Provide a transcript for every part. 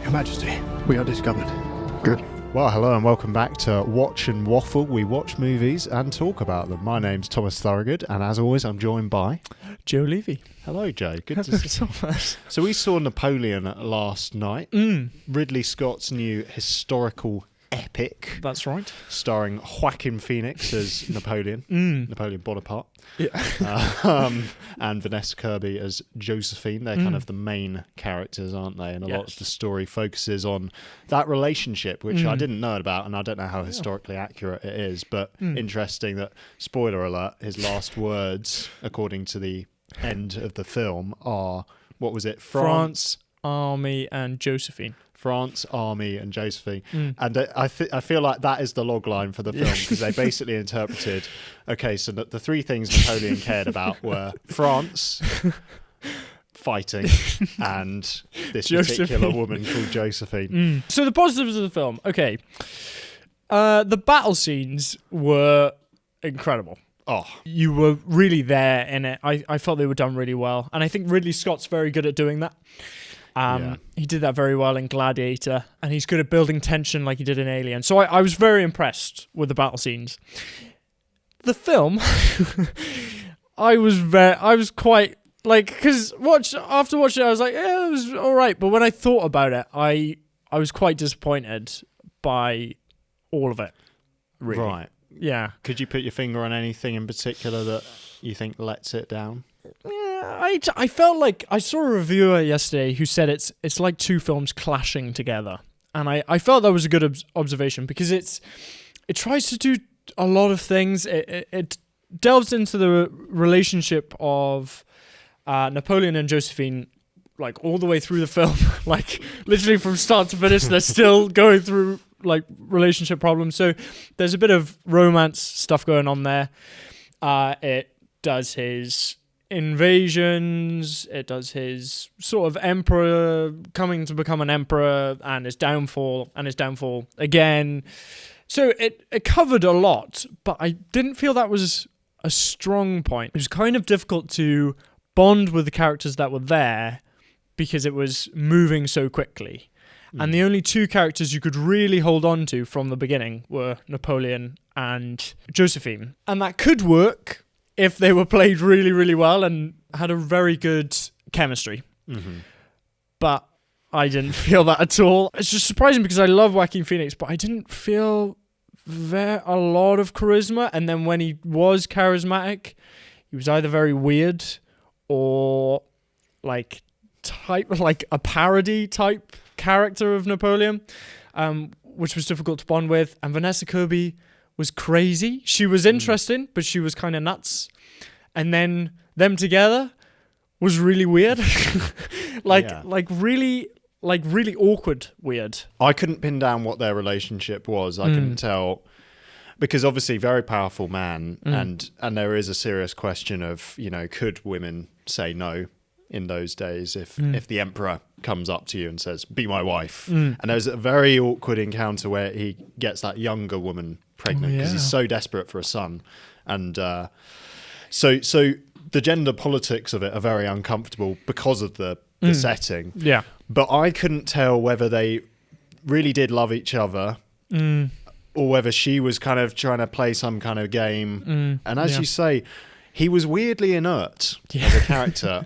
Your Majesty, we are discovered. Good. Well, hello and welcome back to Watch and Waffle. We watch movies and talk about them. My name's Thomas Thorogood, and as always, I'm joined by Joe Levy. Hello, Joe. Good to see you. So we saw Napoleon last night. Ridley Scott's new historical epic. That's right. Starring Joaquin Phoenix as Napoleon, Napoleon Bonaparte. Yeah. And Vanessa Kirby as Josephine. They're kind of the main characters, aren't they? And a lot of the story focuses on that relationship, which I didn't know about, and I don't know how historically accurate it is, but interesting that, spoiler alert, his last words, according to the end of the film, are, what was it? France, Army, and Josephine. France, Army, and Josephine. And I feel like that is the log line for the film, because they basically interpreted, okay, so the three things Napoleon cared about were France, fighting, and this particular woman called Josephine. So the positives of the film, okay. The battle scenes were incredible. Oh, you were really there in it. I felt they were done really well. And I think Ridley Scott's very good at doing that. He did that very well in Gladiator, and he's good at building tension like he did in Alien. So I was very impressed with the battle scenes. The film, I was quite like, because after watching it, I was like, yeah, it was all right. But when I thought about it, I was quite disappointed by all of it. Really. Right. Yeah. Could you put your finger on anything in particular that you think lets it down? Yeah, I felt like I saw a reviewer yesterday who said it's like two films clashing together, and I felt that was a good observation, because it tries to do a lot of things. It delves into the relationship of Napoleon and Josephine, like all the way through the film, like literally from start to finish. They're still going through like relationship problems. So there's a bit of romance stuff going on there. It does his invasions, it does his sort of emperor coming to become an emperor, and his downfall again. So it covered a lot, but I didn't feel that was a strong point. It was kind of difficult to bond with the characters that were there because it was moving so quickly. And the only two characters you could really hold on to from the beginning were Napoleon and Josephine. And that could work if they were played really, really well and had a very good chemistry. But I didn't feel that at all. It's just surprising because I love Joaquin Phoenix, but I didn't feel a lot of charisma. And then when he was charismatic, he was either very weird or like a parody type character of Napoleon, which was difficult to bond with. And Vanessa Kirby was crazy. She was interesting, but she was kind of nuts. And then them together was really weird. really awkward weird. I couldn't pin down what their relationship was. I couldn't tell, because obviously very powerful man, and there is a serious question of, could women say no in those days if the emperor comes up to you and says, be my wife. And there's a very awkward encounter where he gets that younger woman pregnant because he's so desperate for a son. And so the gender politics of it are very uncomfortable because of the setting. Yeah. But I couldn't tell whether they really did love each other or whether she was kind of trying to play some kind of game. And as you say, he was weirdly inert as a character.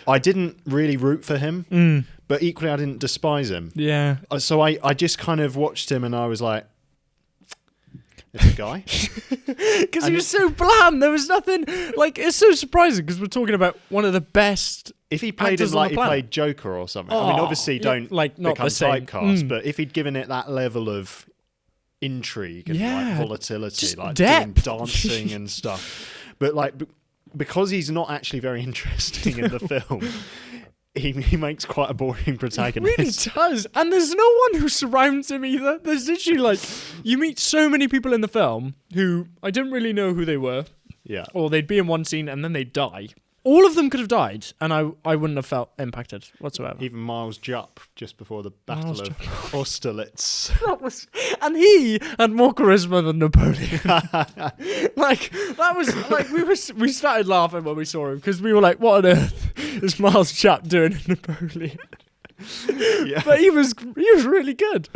I didn't really root for him, but equally I didn't despise him. Yeah. So I just kind of watched him and I was like, it's a guy. Because he was so bland. There was nothing, like, it's so surprising because we're talking about one of the best. If he played him like he played Joker or something, I mean, obviously don't like not become the same typecast, but if he'd given it that level of intrigue and like volatility, just like depth. doing dancing and stuff. But like, because he's not actually very interesting in the film, he makes quite a boring protagonist. He really does. And there's no one who surrounds him either. There's literally like, you meet so many people in the film who I didn't really know who they were. Yeah. Or they'd be in one scene and then they'd die. All of them could have died, and I wouldn't have felt impacted whatsoever. Even Miles Jupp, just before the Battle of Austerlitz. And he had more charisma than Napoleon. Like, that was, like, we started laughing when we saw him, because we were like, what on earth is Miles Jupp doing in Napoleon? Yeah. But he was really good.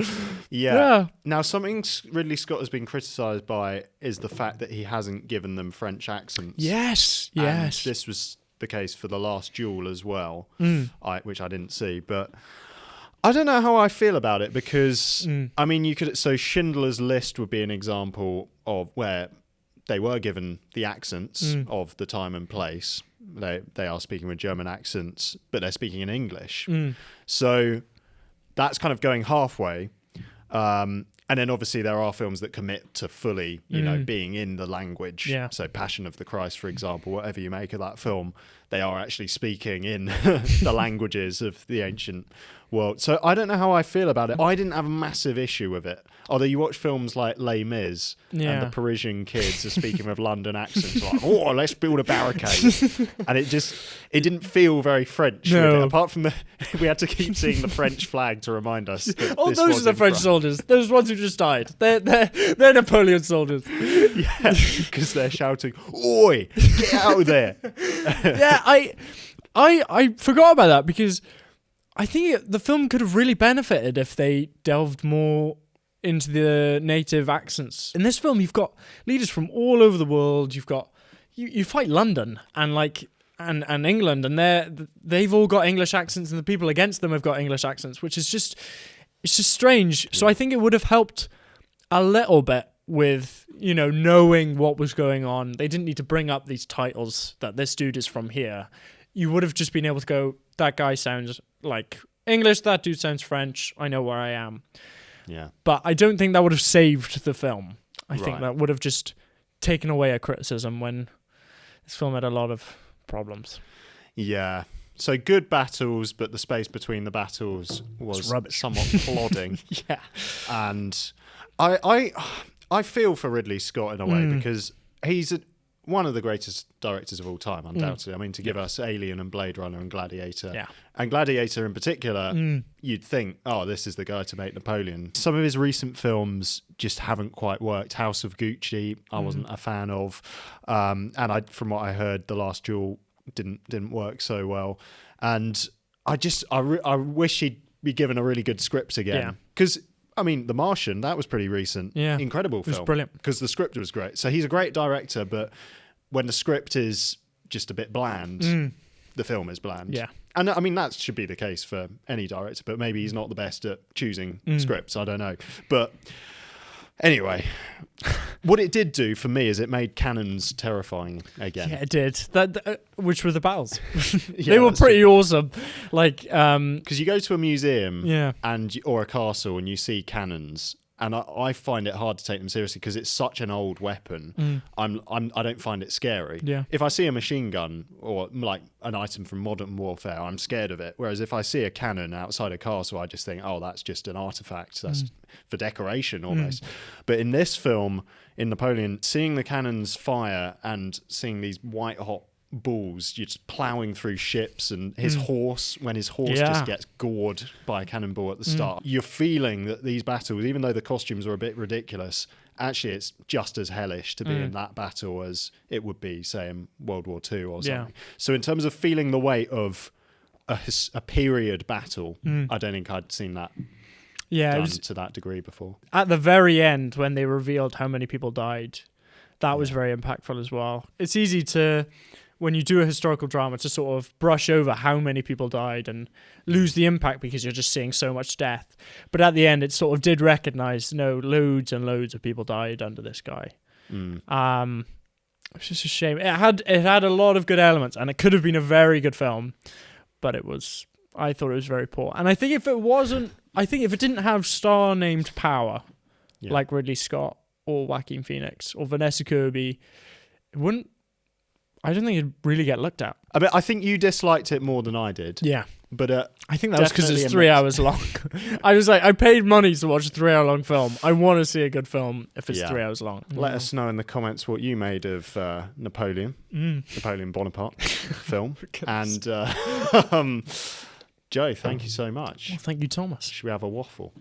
Yeah. Now, something Ridley Scott has been criticised by is the fact that he hasn't given them French accents. Yes. And this was the case for The Last Duel as well, which I didn't see. But I don't know how I feel about it because, I mean, you could. So Schindler's List would be an example of where they were given the accents of the time and place. They are speaking with German accents, but they're speaking in English. So that's kind of going halfway. And then obviously there are films that commit to fully, being in the language. Yeah. So Passion of the Christ, for example, whatever you make of that film, they are actually speaking in the languages of the ancient world. So I don't know how I feel about it. I didn't have a massive issue with it. Although you watch films like Les Mis and the Parisian kids are speaking with London accents like, oh, let's build a barricade. And it didn't feel very French. No. With it. Apart from we had to keep seeing the French flag to remind us. That Oh, this those was are the in French France. soldiers. Those ones who just died. They're Napoleon soldiers. Yeah, because they're shouting, "Oi, get out of there!" Yeah, I forgot about that because I think the film could have really benefited if they delved more into the native accents. In this film, you've got leaders from all over the world. You've got you fight London and and England, and they've all got English accents, and the people against them have got English accents, which is just strange. Yeah. So I think it would have helped a little bit with knowing what was going on. They didn't need to bring up these titles that this dude is from here. You would have just been able to go, that guy sounds like English, that dude sounds French, I know where I am. Yeah. But I don't think that would have saved the film. I think that would have just taken away a criticism when this film had a lot of problems. Yeah. So good battles, but the space between the battles was somewhat plodding. Yeah. And I feel for Ridley Scott in a way because he's one of the greatest directors of all time, undoubtedly. I mean, to give us Alien and Blade Runner and Gladiator. Yeah. And Gladiator in particular, you'd think, oh, this is the guy to make Napoleon. Some of his recent films just haven't quite worked. House of Gucci, I wasn't a fan of. And from what I heard, The Last Duel didn't work so well. And I wish he'd be given a really good script again. Because I mean, The Martian, that was pretty recent. Yeah. Incredible film. It was brilliant. Because the script was great. So he's a great director, but when the script is just a bit bland, the film is bland. Yeah. And I mean, that should be the case for any director, but maybe he's not the best at choosing scripts. I don't know. But anyway, what it did do for me is it made cannons terrifying again. Yeah, it did. Which were the battles. Yeah, they were pretty awesome. Like, because you go to a museum or a castle and you see cannons, and I find it hard to take them seriously because it's such an old weapon. I don't find it scary. Yeah. If I see a machine gun or like an item from modern warfare, I'm scared of it. Whereas if I see a cannon outside a castle, I just think, oh, that's just an artifact. That's for decoration almost. But in this film, in Napoleon, seeing the cannons fire and seeing these white hot balls just ploughing through ships, and his horse, when his horse just gets gored by a cannonball at the start, you're feeling that these battles, even though the costumes are a bit ridiculous, actually it's just as hellish to be in that battle as it would be, say, in World War II or something. So in terms of feeling the weight of a period battle, I don't think I'd seen that done to that degree before. At the very end, when they revealed how many people died, that was very impactful as well. It's easy to, when you do a historical drama, to sort of brush over how many people died and lose the impact because you're just seeing so much death. But at the end, it sort of did recognize, loads and loads of people died under this guy. It's just a shame. It had a lot of good elements, and it could have been a very good film, but I thought it was very poor. And I think if it didn't have star-named power, like Ridley Scott or Joaquin Phoenix or Vanessa Kirby, I don't think it'd really get looked at. I mean, I think you disliked it more than I did. Yeah. But I think that was because it's 3 hours long. I was like, I paid money to watch a 3 hour long film. I want to see a good film if it's 3 hours long. Let us know in the comments what you made of Napoleon Bonaparte film. And Joe, thank you so much. Well, thank you, Thomas. Should we have a waffle?